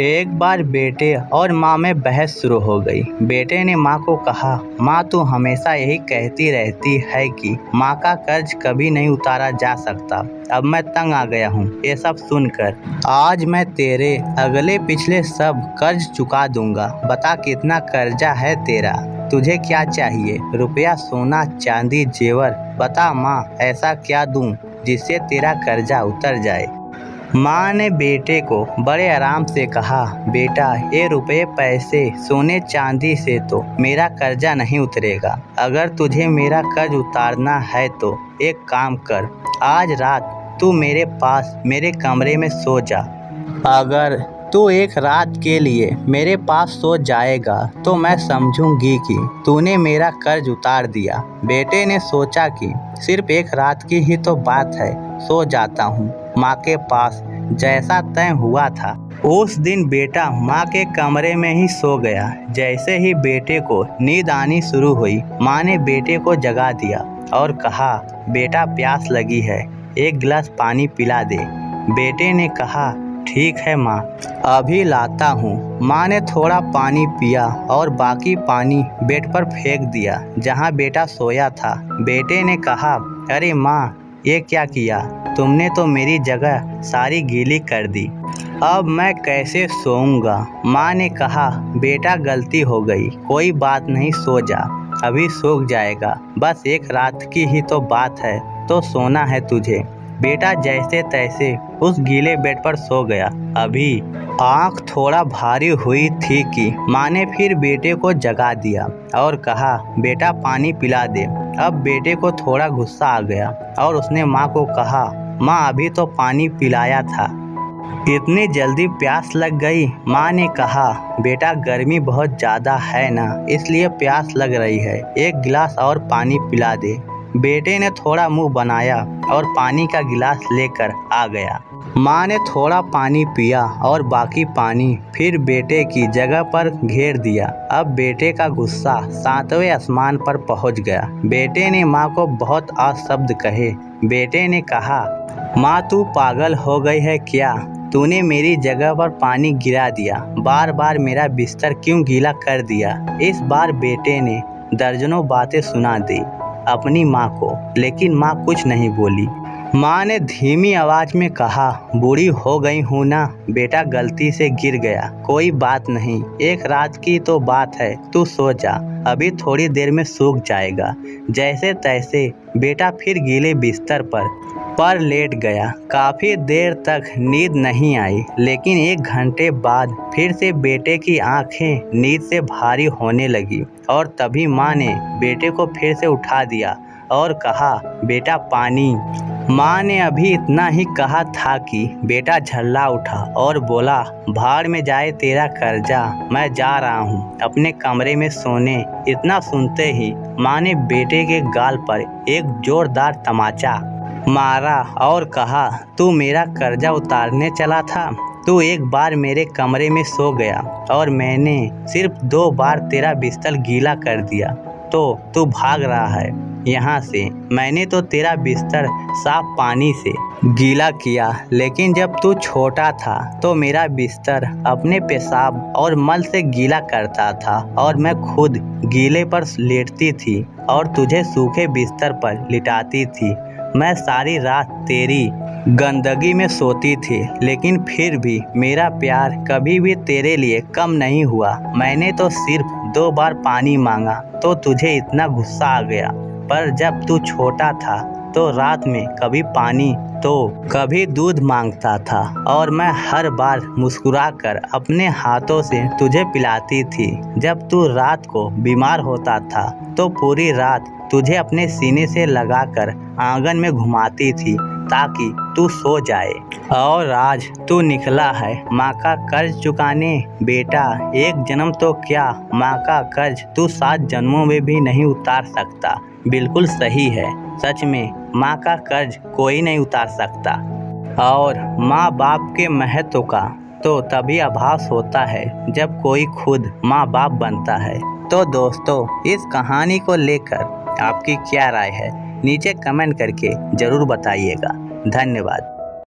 एक बार बेटे और माँ में बहस शुरू हो गई। बेटे ने माँ को कहा, माँ तू हमेशा यही कहती रहती है कि माँ का कर्ज कभी नहीं उतारा जा सकता। अब मैं तंग आ गया हूँ ये सब सुनकर। आज मैं तेरे अगले पिछले सब कर्ज चुका दूंगा। बता कितना कर्जा है तेरा, तुझे क्या चाहिए? रुपया, सोना, चांदी, जेवर? बता माँ, ऐसा क्या दूं जिससे तेरा कर्जा उतर जाए? माँ ने बेटे को बड़े आराम से कहा, बेटा ये रुपए पैसे सोने चांदी से तो मेरा कर्जा नहीं उतरेगा। अगर तुझे मेरा कर्ज उतारना है तो एक काम कर, आज रात तू मेरे पास मेरे कमरे में सो जा। अगर तू एक रात के लिए मेरे पास सो जाएगा तो मैं समझूंगी कि तूने मेरा कर्ज उतार दिया। बेटे ने सोचा कि सिर्फ एक रात की ही तो बात है, सो जाता हूँ माँ के पास। जैसा तय हुआ था उस दिन बेटा माँ के कमरे में ही सो गया। जैसे ही बेटे को नींद आनी शुरू हुई, माँ ने बेटे को जगा दिया और कहा, बेटा प्यास लगी है, एक गिलास पानी पिला दे। बेटे ने कहा, ठीक है माँ, अभी लाता हूँ। माँ ने थोड़ा पानी पिया और बाकी पानी बेड पर फेंक दिया जहाँ बेटा सोया था। बेटे ने कहा, अरे माँ ये क्या किया तुमने? तो मेरी जगह सारी गीली कर दी। अब मैं कैसे सोऊंगा? माँ ने कहा, बेटा गलती हो गई, कोई बात नहीं, सो जा, अभी सूख जाएगा। बस एक रात की ही तो बात है, तो सोना है तुझे। बेटा जैसे तैसे उस गीले बेड पर सो गया। अभी आँख थोड़ा भारी हुई थी कि माँ ने फिर बेटे को जगा दिया और कहा, बेटा पानी पिला दे। अब बेटे को थोड़ा गुस्सा आ गया और उसने माँ को कहा, माँ अभी तो पानी पिलाया था, इतनी जल्दी प्यास लग गई? माँ ने कहा, बेटा गर्मी बहुत ज़्यादा है ना, इसलिए प्यास लग रही है, एक गिलास और पानी पिला दे। बेटे ने थोड़ा मुंह बनाया और पानी का गिलास लेकर आ गया। माँ ने थोड़ा पानी पिया और बाकी पानी फिर बेटे की जगह पर घेर दिया। अब बेटे का गुस्सा 7वें आसमान पर पहुँच गया। बेटे ने माँ को बहुत अपशब्द कहे। बेटे ने कहा, माँ तू पागल हो गई है क्या? तूने मेरी जगह पर पानी गिरा दिया, बार बार मेरा बिस्तर क्यों गीला कर दिया? इस बार बेटे ने दर्जनों बातें सुना दी अपनी माँ को, लेकिन माँ कुछ नहीं बोली। माँ ने धीमी आवाज़ में कहा, बूढ़ी हो गई हूँ ना, बेटा गलती से गिर गया, कोई बात नहीं, एक रात की तो बात है, तू सो जा, अभी थोड़ी देर में सूख जाएगा। जैसे तैसे बेटा फिर गीले बिस्तर पर लेट गया। काफ़ी देर तक नींद नहीं आई, लेकिन 1 घंटे बाद फिर से बेटे की आंखें नींद से भारी होने लगी और तभी माँ ने बेटे को फिर से उठा दिया और कहा, बेटा पानी। माँ ने अभी इतना ही कहा था कि बेटा झल्ला उठा और बोला, भाड़ में जाए तेरा कर्जा, मैं जा रहा हूँ अपने कमरे में सोने। इतना सुनते ही माँ ने बेटे के गाल पर एक जोरदार तमाचा मारा और कहा, तू मेरा कर्जा उतारने चला था? तू एक बार मेरे कमरे में सो गया और मैंने सिर्फ 2 बार तेरा बिस्तर गीला कर दिया तो तू भाग रहा है यहाँ से। मैंने तो तेरा बिस्तर साफ पानी से गीला किया, लेकिन जब तू छोटा था तो मेरा बिस्तर अपने पेशाब और मल से गीला करता था और मैं खुद गीले पर लेटती थी और तुझे सूखे बिस्तर पर लिटाती थी। मैं सारी रात तेरी गंदगी में सोती थी, लेकिन फिर भी मेरा प्यार कभी भी तेरे लिए कम नहीं हुआ। मैंने तो सिर्फ 2 बार पानी मांगा तो तुझे इतना गुस्सा आ गया, पर जब तू छोटा था तो रात में कभी पानी तो कभी दूध मांगता था और मैं हर बार मुस्कुराकर अपने हाथों से तुझे पिलाती थी। जब तू रात को बीमार होता था तो पूरी रात तुझे अपने सीने से लगाकर आंगन में घुमाती थी ताकि तू सो जाए। और आज तू निकला है माँ का कर्ज चुकाने। बेटा एक जन्म तो क्या, माँ का कर्ज तू 7 जन्मों में भी नहीं उतार सकता। बिल्कुल सही है, सच में माँ का कर्ज कोई नहीं उतार सकता। और माँ बाप के महत्व का तो तभी आभास होता है जब कोई खुद माँ बाप बनता है। तो दोस्तों, इस कहानी को लेकर आपकी क्या राय है, नीचे कमेंट करके ज़रूर बताइएगा। धन्यवाद।